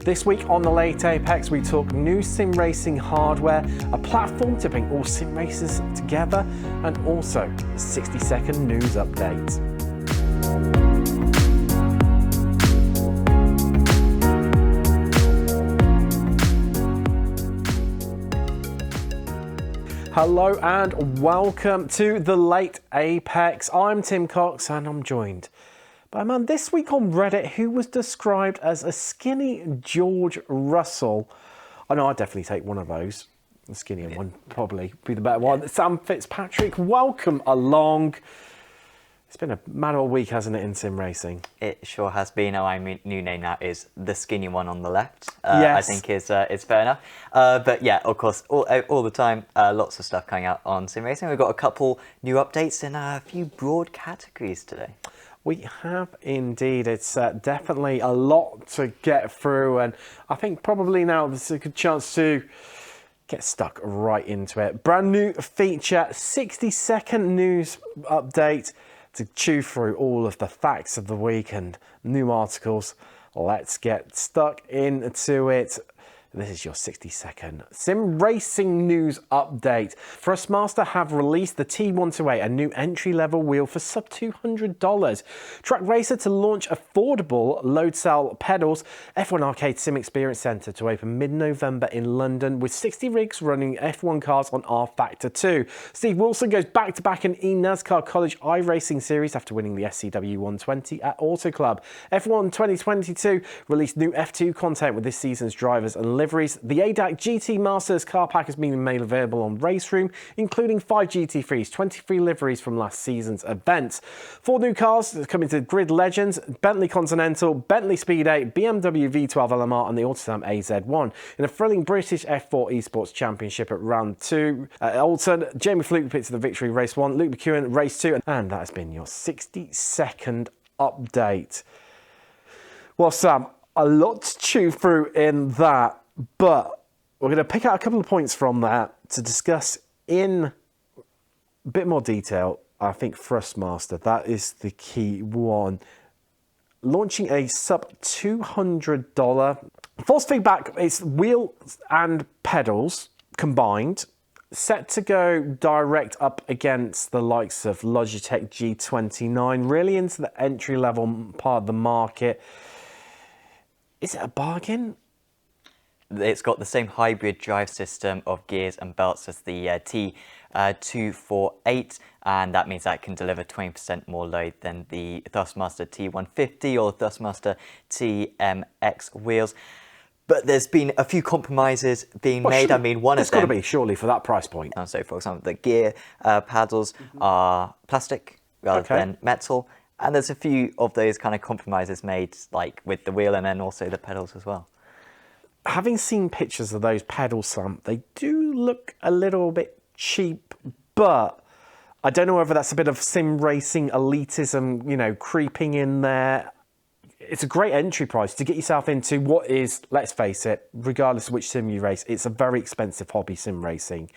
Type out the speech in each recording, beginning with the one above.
This week on the Late Apex, we talk new sim racing hardware, a platform to bring all sim racers together, and also a 60-second news update. Hello and welcome to the Late Apex. I'm Tim Cox and I'm joined by a man this week on Reddit who was described as a skinny George Russell. I know I'd definitely take one of those. The skinnier one probably be the better one. Sam Fitzpatrick, welcome along. It's been a mad old week, hasn't it, in sim racing? It sure has been. My new name now is the skinny one on the left. Yes. I think is fair enough. But yeah, of course, all the time, lots of stuff coming out on sim racing. We've got a couple new updates in a few broad categories today. We have indeed. It's definitely a lot to get through, and I think probably now there's a good chance to get stuck right into it. Brand new feature, 60-second news update to chew through all of the facts of the week and new articles. Let's get stuck into it. This is your 60-second sim racing news update. Thrustmaster have released the T128, a new entry-level wheel for sub $200. Trak Racer to launch affordable load cell pedals. F1 Arcade Sim Experience Centre to open mid-November in London with 60 rigs running F1 cars on R-Factor 2. Steve Wilson goes back-to-back in eNASCAR College iRacing Series after winning the SCW 120 at Auto Club. F1 2022 released new F2 content with this season's drivers and liveries. The ADAC GT Masters car pack has been made available on Race Room, including 5 GT3s, 23 liveries from last season's events. 4 new cars coming to Grid Legends, Bentley Continental, Bentley Speed 8, BMW V12 LMR and the Autosam AZ1. In a thrilling British F4 Esports Championship at round 2 at Alton, Jamie Fluke picked to the victory race 1, Luke McEwen race 2, and that has been your 60-second update. Well, Sam, a lot to chew through in that. But we're going to pick out a couple of points from that to discuss in a bit more detail. I think Thrustmaster, that is the key one. Launching a sub $200. False feedback, it's wheels and pedals combined, set to go direct up against the likes of Logitech G29, really into the entry-level part of the market. Is it a bargain? It's got the same hybrid drive system of gears and belts as the T228, and that means that it can deliver 20% more load than the Thrustmaster T150 or Thrustmaster TMX wheels. But there's been a few compromises being made. Sure. I mean, one of them... It's got to be, surely, for that price point. So, for example, the gear paddles are plastic rather than metal. And there's a few of those kind of compromises made, like with the wheel and then also the pedals as well. Having seen pictures of those pedals, Sam, they do look a little bit cheap, but I don't know whether that's a bit of sim racing elitism, you know, creeping in there. It's a great entry price to get yourself into what is, let's face it, regardless of which sim you race, it's a very expensive hobby, sim racing.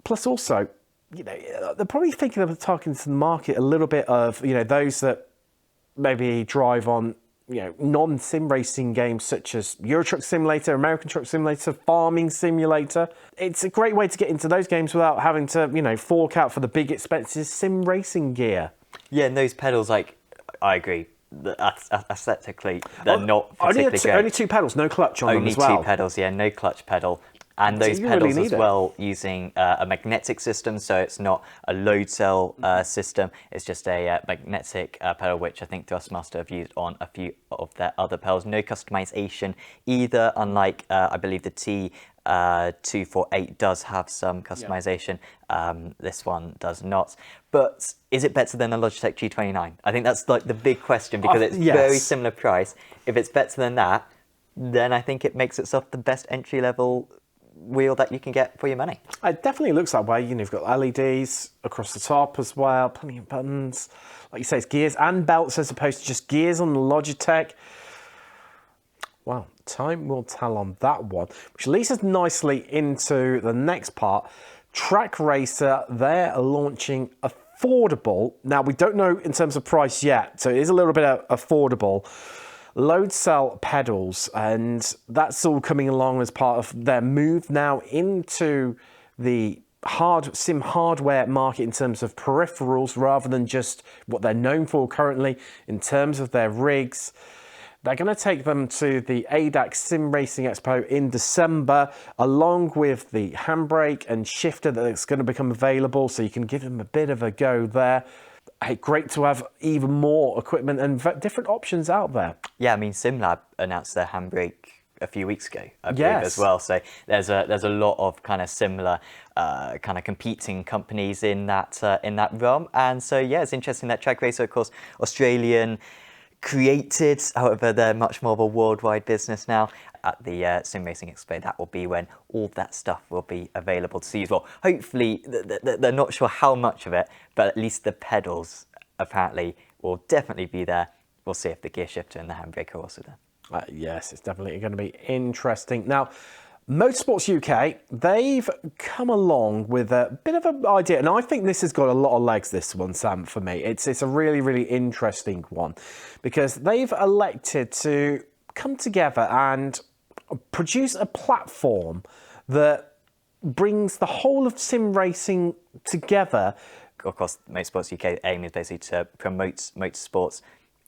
Plus also, you know, they're probably thinking of targeting to the market a little bit of, you know, those that maybe drive on, you know, non-sim racing games such as Euro Truck Simulator, American Truck Simulator, Farming Simulator. It's a great way to get into those games without having to, you know, fork out for the big expensive sim racing gear. Yeah, and those pedals, like, I agree. Aesthetically, they're not particularly great. Only 2 pedals, no clutch on them as well. Only 2 pedals, yeah, no clutch pedal. And those pedals as well using a magnetic system, so it's not a load cell system, it's just a magnetic pedal, which I think Thrustmaster have used on a few of their other pedals. No customization either, unlike I believe the T248 does have some customization. This one does not. But is it better than a Logitech G29? I think that's like the big question, because it's very similar price. If it's better than that, then I think it makes itself the best entry-level wheel that you can get for your money. It definitely looks that way. You know, you've got LEDs across the top as well, plenty of buttons. Like you say, it's gears and belts as opposed to just gears on the Logitech. Well, time will tell on that one, which leads us nicely into the next part. Trak Racer, they're launching affordable. Now, we don't know in terms of price yet, so it is a little bit affordable. load cell pedals, and that's all coming along as part of their move now into the sim hardware market in terms of peripherals, rather than just what they're known for currently in terms of their rigs. They're going to take them to the ADAC Simracing Expo in December, along with the handbrake and shifter that's going to become available, so you can give them a bit of a go there. Hey, great to have even more equipment and different options out there. Yeah, I mean, SimLab announced their handbrake a few weeks ago, I believe, as well. So there's a lot of kind of similar kind of competing companies in that realm. And so yeah, it's interesting that Trak Racer, of course, Australian created, however, they're much more of a worldwide business now. At the Simracing Expo, that will be when all that stuff will be available to see as well. Hopefully, they're not sure how much of it, but at least the pedals apparently will definitely be there. We'll see if the gear shifter and the handbrake are also there. Yes, it's definitely going to be interesting. Now, Motorsports UK, they've come along with a bit of an idea, and I think this has got a lot of legs, this one, Sam, for me. It's a really, really interesting one, because they've elected to come together and produce a platform that brings the whole of sim racing together. Of course, Motorsports UK aim is basically to promote motorsports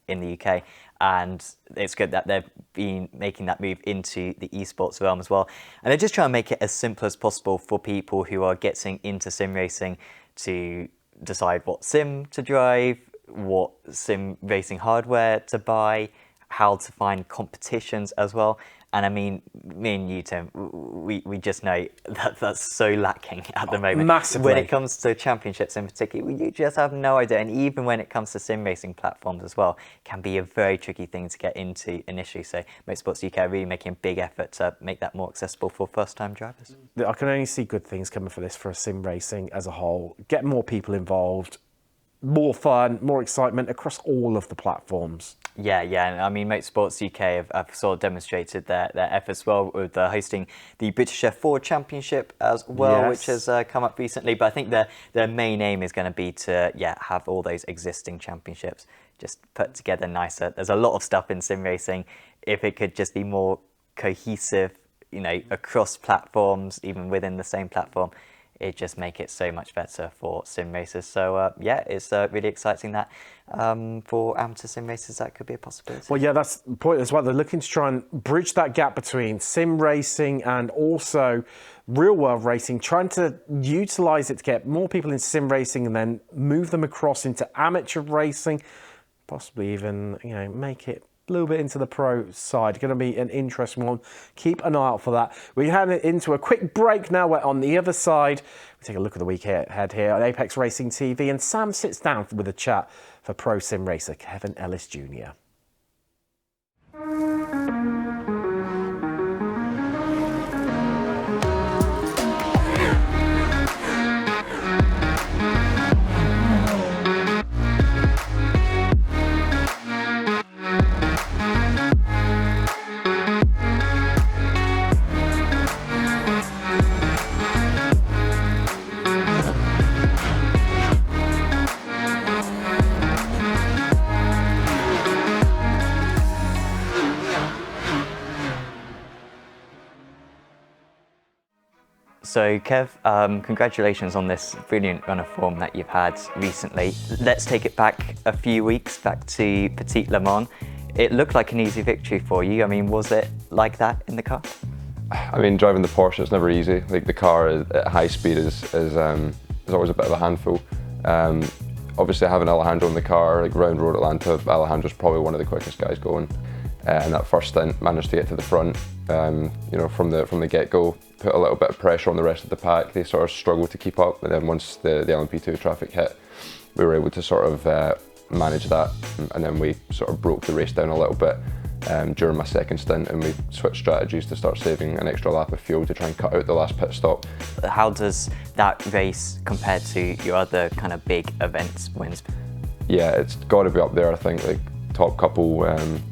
in the UK, and it's good that they've been making that move into the esports realm as well. And they're just trying to make it as simple as possible for people who are getting into sim racing to decide what sim to drive, what sim racing hardware to buy, how to find competitions as well. And I mean, me and you, Tim, we just know that that's so lacking at the moment. Massively. When it comes to championships in particular, you just have no idea. And even when it comes to sim racing platforms as well, it can be a very tricky thing to get into initially. So Motorsports UK are really making a big effort to make that more accessible for first-time drivers. I can only see good things coming for this, for sim racing as a whole. Get more people involved, more fun, more excitement across all of the platforms. Yeah, and I mean, Motorsports UK have sort of demonstrated their efforts well with hosting the British F4 Championship as well, which has come up recently. But I think their main aim is going to be to have all those existing championships just put together nicer. There's a lot of stuff in sim racing. If it could just be more cohesive, you know, across platforms, even within the same platform, it just make it so much better for sim racers. So it's really exciting that for amateur sim racers that could be a possibility. Well, yeah, that's the point as well. They're looking to try and bridge that gap between sim racing and also real world racing, trying to utilize it to get more people into sim racing and then move them across into amateur racing, possibly even, you know, make it a little bit into the pro side. Going to be an interesting one. Keep an eye out for that. We head into a quick break now. We're on the other side. We take a look at the week ahead here on Apex Racing TV, and Sam sits down with a chat for pro sim racer Kevin Ellis Jr. So Kev, congratulations on this brilliant run of form that you've had recently. Let's take it back a few weeks, back to Petit Le Mans. It looked like an easy victory for you. I mean, was it like that in the car? I mean, driving the Porsche is never easy. Like, the car at high speed is always a bit of a handful. Obviously, having Alejandro in the car, like round road Atlanta, Alejandro's probably one of the quickest guys going. And that first stint, managed to get to the front, you know, from the get-go, put a little bit of pressure on the rest of the pack. They sort of struggled to keep up, and then once the LMP2 traffic hit, we were able to sort of manage that, and then we sort of broke the race down a little bit during my second stint, and we switched strategies to start saving an extra lap of fuel to try and cut out the last pit stop. How does that race compare to your other kind of big events wins? Yeah, it's got to be up there, I think. Like, top couple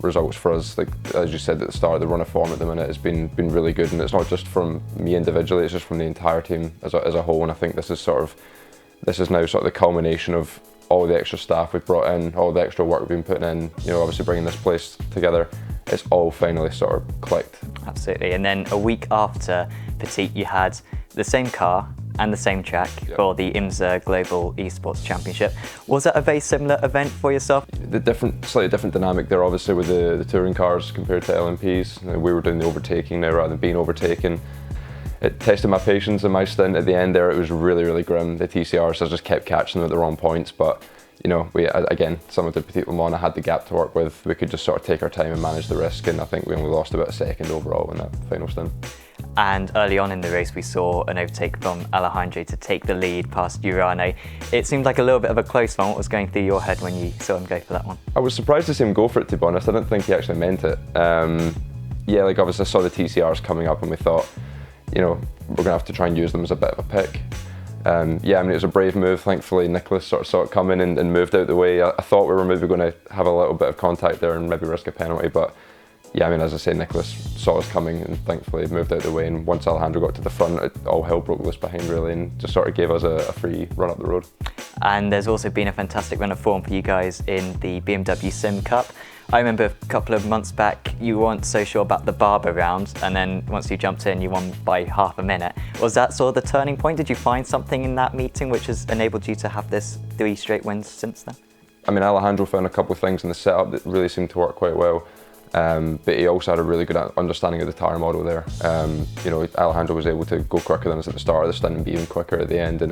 results for us. Like, as you said at the start, the run of form at the minute has been really good, and it's not just from me individually, it's just from the entire team as a whole. And I think this is now sort of the culmination of all the extra staff we've brought in, all the extra work we've been putting in, you know, obviously bringing this place together, it's all finally sort of clicked. Absolutely. And then a week after Petit, you had the same car and the same track for the IMSA Global Esports Championship. Was that a very similar event for yourself? The slightly different dynamic there, obviously, with the touring cars compared to LMPs. We were doing the overtaking now rather than being overtaken. It tested my patience in my stint at the end there. It was really, really grim. The TCRs, I just kept catching them at the wrong points, but you know, again, some of the Petit Le Mans I had the gap to work with. We could just sort of take our time and manage the risk, and I think we only lost about a second overall in that final stint. And early on in the race, we saw an overtake from Alejandro to take the lead past Urano. It seemed like a little bit of a close one. What was going through your head when you saw him go for that one? I was surprised to see him go for it, to be honest. I didn't think he actually meant it. Yeah, like obviously I saw the TCRs coming up and we thought, you know, we're going to have to try and use them as a bit of a pick. Yeah, I mean, it was a brave move. Thankfully, Nicholas sort of saw it coming and moved out the way. I thought we were maybe going to have a little bit of contact there and maybe risk a penalty, but yeah, I mean, as I say, Nicholas saw us coming and thankfully moved out the way, and once Alejandro got to the front, all hell broke loose behind really, and just sort of gave us a free run up the road. And there's also been a fantastic run of form for you guys in the BMW Sim Cup. I remember a couple of months back, you weren't so sure about the Barber round, and then once you jumped in, you won by half a minute. Was that sort of the turning point? Did you find something in that meeting which has enabled you to have this 3 straight wins since then? I mean, Alejandro found a couple of things in the setup that really seemed to work quite well. But he also had a really good understanding of the tyre model there. You know, Alejandro was able to go quicker than us at the start of the stint and be even quicker at the end, and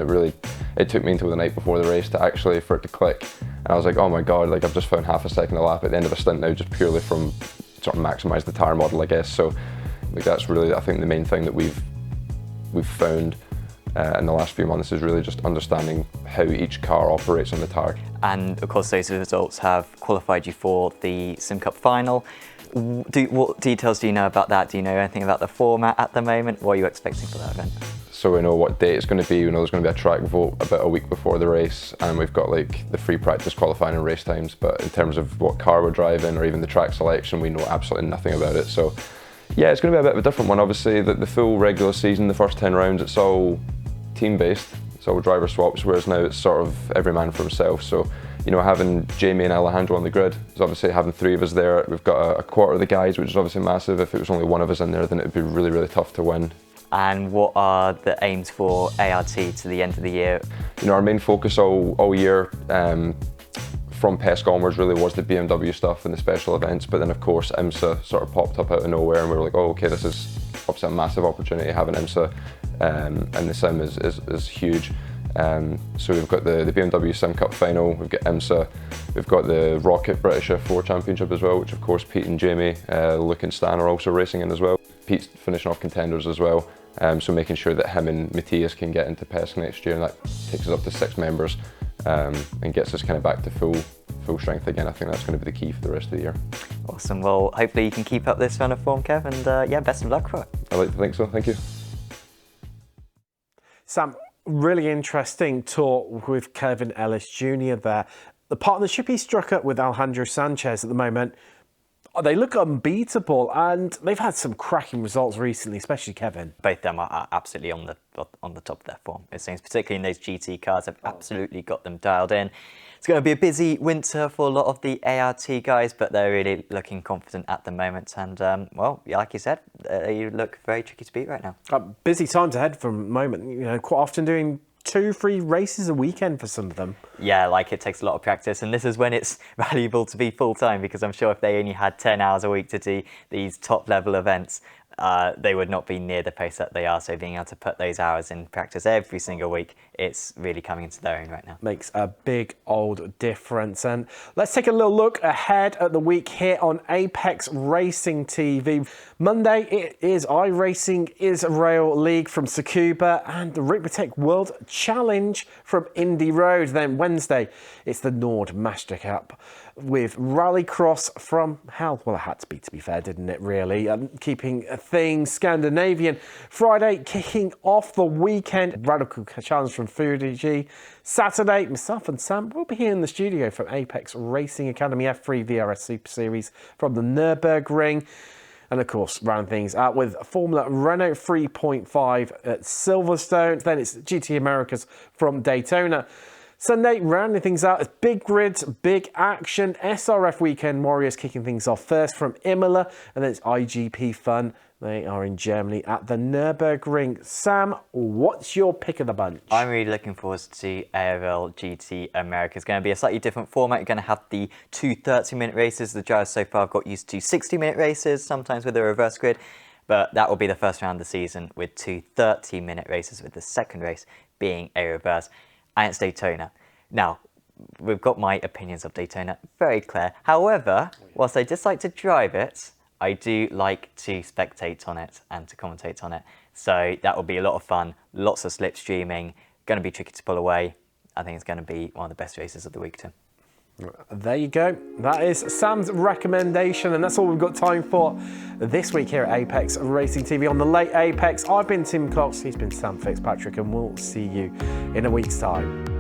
it took me until the night before the race to actually, for it to click. And I was like, oh my God, like I've just found half a second a lap at the end of a stint now, just purely from sort of maximise the tyre model, I guess. So like that's really, I think, the main thing that we've found in the last few months is really just understanding how each car operates on the tyre. And of course, those results have qualified you for the Sim Cup final. What details do you know about that? Do you know anything about the format at the moment? What are you expecting for that event? So we know what date it's going to be. We know there's going to be a track vote about a week before the race, and we've got like the free practice qualifying and race times. But in terms of what car we're driving or even the track selection, we know absolutely nothing about it. So yeah, it's going to be a bit of a different one. Obviously, the full regular season, the first 10 rounds, it's all team-based. It's all driver swaps, whereas now it's sort of every man for himself. So, you know, having Jamie and Alejandro on the grid is obviously having 3 of us there. We've got a quarter of the guys, which is obviously massive. If it was only 1 of us in there, then it would be really, really tough to win. And what are the aims for ART to the end of the year? You know, our main focus all year from PESC onwards really was the BMW stuff and the special events, but then of course IMSA sort of popped up out of nowhere and we were like, oh, okay, this is obviously a massive opportunity. Having IMSA and the sim is huge. So we've got the BMW Sim Cup final, we've got IMSA, we've got the Rocket British F4 Championship as well, which of course Pete and Jamie, Luke and Stan are also racing in as well. Pete's finishing off contenders as well, so making sure that him and Matthias can get into PESC next year, and that takes us up to 6 members and gets us kind of back to full strength again. I think that's going to be the key for the rest of the year. Awesome, well hopefully you can keep up this run of form, Kev, and yeah, best of luck for it. I'd like to think so, thank you. Sam, really interesting talk with Kevin Ellis Jr. there. The partnership he struck up with Alejandro Sanchez at the moment, they look unbeatable, and they've had some cracking results recently, especially Kevin. Both of them are absolutely on the top of their form, it seems, particularly in those GT cars. Have absolutely got them dialed in. It's going to be a busy winter for a lot of the ART guys, but they're really looking confident at the moment. And well, like you said, you look very tricky to beat right now. Busy times ahead from the moment. You know, quite often doing 2-3 races a weekend for some of them. Yeah, like it takes a lot of practice, and this is when it's valuable to be full-time, because I'm sure if they only had 10 hours a week to do these top-level events, they would not be near the pace that they are. So being able to put those hours in practice every single week, it's really coming into their own right now. Makes a big old difference. And let's take a little look ahead at the week here on Apex Racing TV. Monday, it is iRacing Israel League from Tsukuba and the Riptech World Challenge from Indy Road. Then Wednesday, it's the Nord Master Cup with Rallycross from hell. Well, it had to be fair, didn't it, really? Keeping things Scandinavian. Friday, kicking off the weekend, Radical Challenge from Fuji. Saturday, myself and Sam will be here in the studio from Apex Racing Academy F3 VRS Super Series from the Nürburgring. And of course, round things out with Formula Renault 3.5 at Silverstone. Then it's GT Americas from Daytona. Sunday, rounding things out, it's big grids, big action. SRF Weekend Warriors kicking things off first from Imola, and then it's IGP Fun. They are in Germany at the Nürburgring. Sam, what's your pick of the bunch? I'm really looking forward to ARL GT America. It's going to be a slightly different format. You're going to have the two 30-minute races. The drivers so far have got used to 60-minute races, sometimes with a reverse grid. But that will be the first round of the season with two 30-minute races, with the second race being a reverse. And it's Daytona. Now, we've got my opinions of Daytona very clear. However, whilst I dislike to drive it, I do like to spectate on it and to commentate on it. So that will be a lot of fun, lots of slipstreaming, going to be tricky to pull away. I think it's going to be one of the best races of the week, Tim. There you go. That is Sam's recommendation, and that's all we've got time for this week here at Apex Racing TV on the Late Apex. I've been Tim Cox, he's been Sam Fitzpatrick, and we'll see you in a week's time.